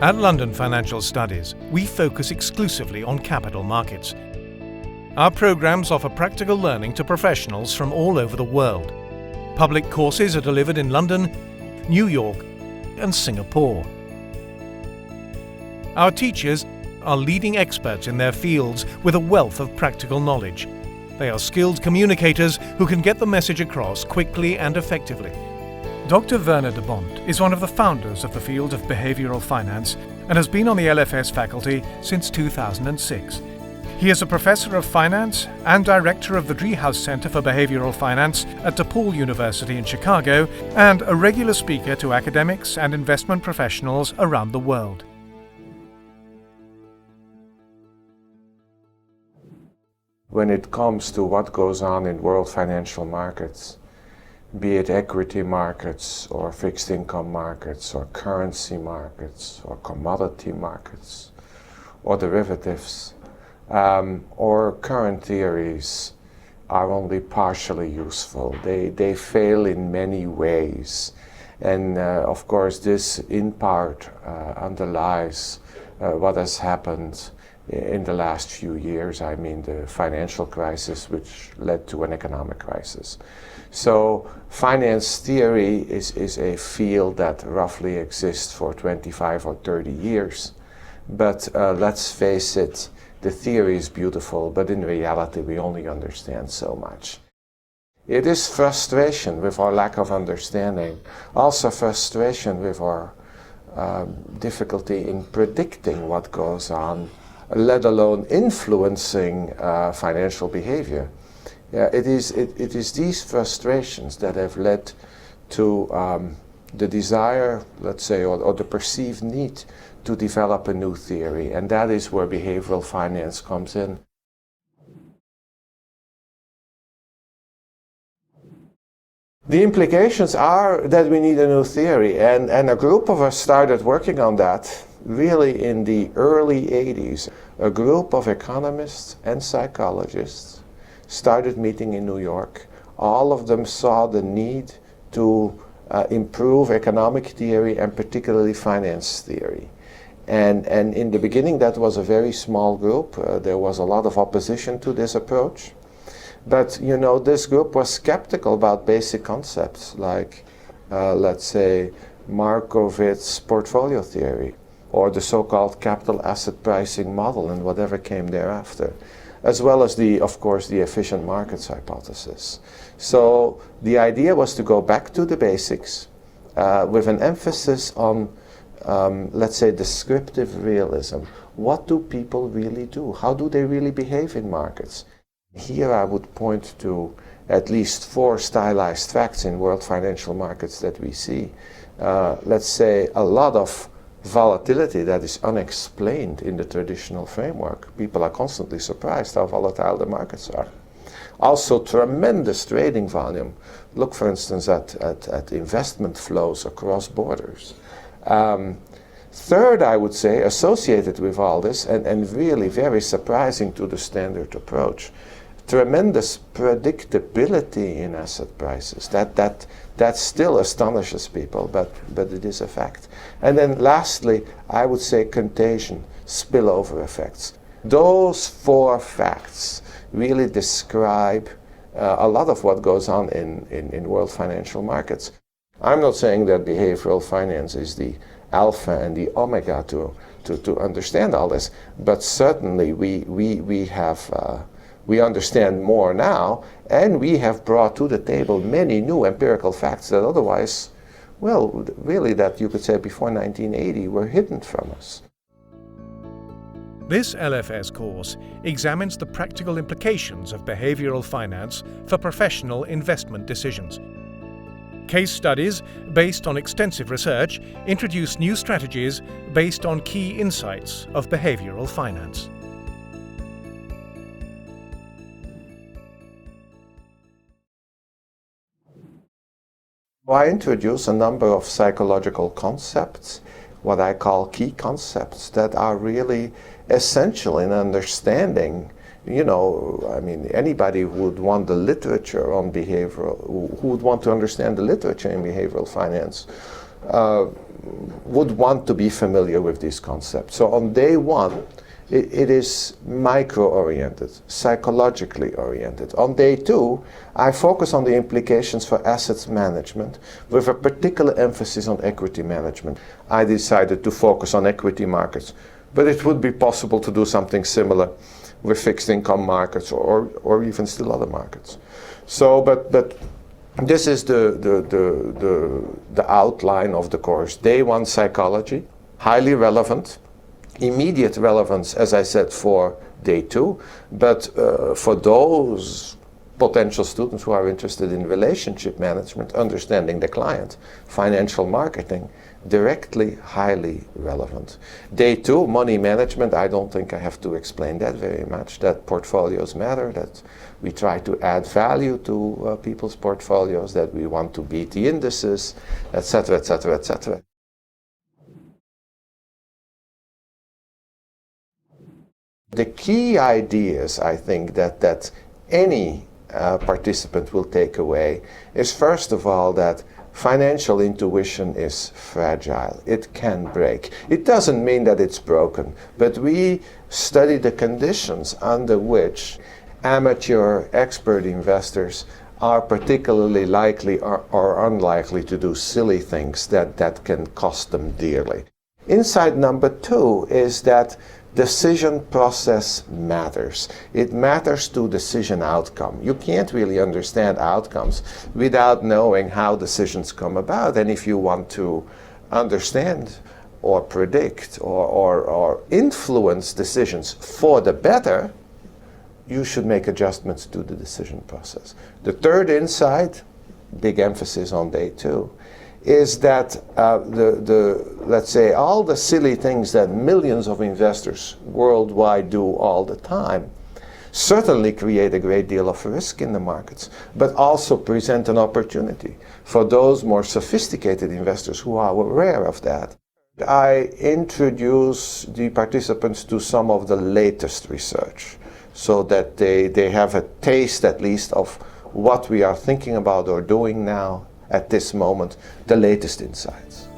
At London Financial Studies, we focus exclusively on capital markets. Our programs offer practical learning to professionals from all over the world. Public courses are delivered in London, New York, and Singapore. Our teachers are leading experts in their fields with a wealth of practical knowledge. They are skilled communicators who can get the message across quickly and effectively. Dr. Werner De Bondt is one of the founders of the field of behavioural finance and has been on the LFS faculty since 2006. He is a professor of finance and director of the Driehaus Center for Behavioral Finance at DePaul University in Chicago, and a regular speaker to academics and investment professionals around the world. When it comes to what goes on in world financial markets, be it equity markets or fixed income markets or currency markets or commodity markets or derivatives, or current theories are only partially useful. They fail in many ways. And of course this in part underlies what has happened in the last few years. I mean the financial crisis, which led to an economic crisis. So finance theory is a field that roughly exists for 25 or 30 years. But let's face it, the theory is beautiful, but in reality we only understand so much. It is frustration with our lack of understanding, also frustration with our difficulty in predicting what goes on, let alone influencing financial behavior. It is these frustrations that have led to the desire, let's say, or the perceived need to develop a new theory, and that is where behavioral finance comes in. The implications are that we need a new theory, and a group of us started working on that really in the early 80s. A group of economists and psychologists started meeting in New York. All of them saw the need to improve economic theory and particularly finance theory. And in the beginning that was a very small group. There was a lot of opposition to this approach. But you know, this group was skeptical about basic concepts like, let's say, Markovitz's portfolio theory, or the so-called capital asset pricing model and whatever came thereafter, as well as of course, the efficient markets hypothesis. So the idea was to go back to the basics with an emphasis on, let's say, descriptive realism. What do people really do? How do they really behave in markets? Here I would point to at least 4 stylized facts in world financial markets that we see. Let's say a lot of volatility that is unexplained in the traditional framework. People are constantly surprised how volatile the markets are. Also tremendous trading volume. Look for instance at investment flows across borders. Third, I would say, associated with all this, and really very surprising to the standard approach, tremendous predictability in asset prices. That still astonishes people, but it is a fact. And then lastly, I would say contagion, spillover effects. Those 4 facts really describe a lot of what goes on in world financial markets. I'm not saying that behavioral finance is the alpha and the omega to understand all this, but certainly we understand more now, and we have brought to the table many new empirical facts that otherwise, well, really that you could say before 1980 were hidden from us. This LFS course examines the practical implications of behavioral finance for professional investment decisions. Case studies based on extensive research introduce new strategies based on key insights of behavioral finance. I introduce a number of psychological concepts, what I call key concepts, that are really essential in understanding. You know, I mean, anybody who would want the literature on behavioral, who would want to understand the literature in behavioral finance, would want to be familiar with these concepts. So on day one, it is micro-oriented, psychologically oriented. On day two, I focus on the implications for assets management with a particular emphasis on equity management. I decided to focus on equity markets, but it would be possible to do something similar with fixed income markets or even still other markets. So, but this is the outline of the course. Day one, psychology, highly relevant. Immediate relevance, as I said, for day two, but for those potential students who are interested in relationship management, understanding the client, financial marketing, directly highly relevant. Day two, money management. I don't think I have to explain that very much, that portfolios matter, that we try to add value to people's portfolios, that we want to beat the indices, etc., etc., etc. The key ideas, I think, that any participant will take away is, first of all, that financial intuition is fragile. It can break. It doesn't mean that it's broken, but we study the conditions under which amateur expert investors are particularly likely or unlikely to do silly things that can cost them dearly. Insight number two is that decision process matters. It matters to decision outcome. You can't really understand outcomes without knowing how decisions come about. And if you want to understand or predict or influence decisions for the better, you should make adjustments to the decision process. The third insight, big emphasis on day two, is that let's say all the silly things that millions of investors worldwide do all the time certainly create a great deal of risk in the markets, but also present an opportunity for those more sophisticated investors who are aware of that. I introduce the participants to some of the latest research so that they have a taste at least of what we are thinking about or doing now at this moment, the latest insights.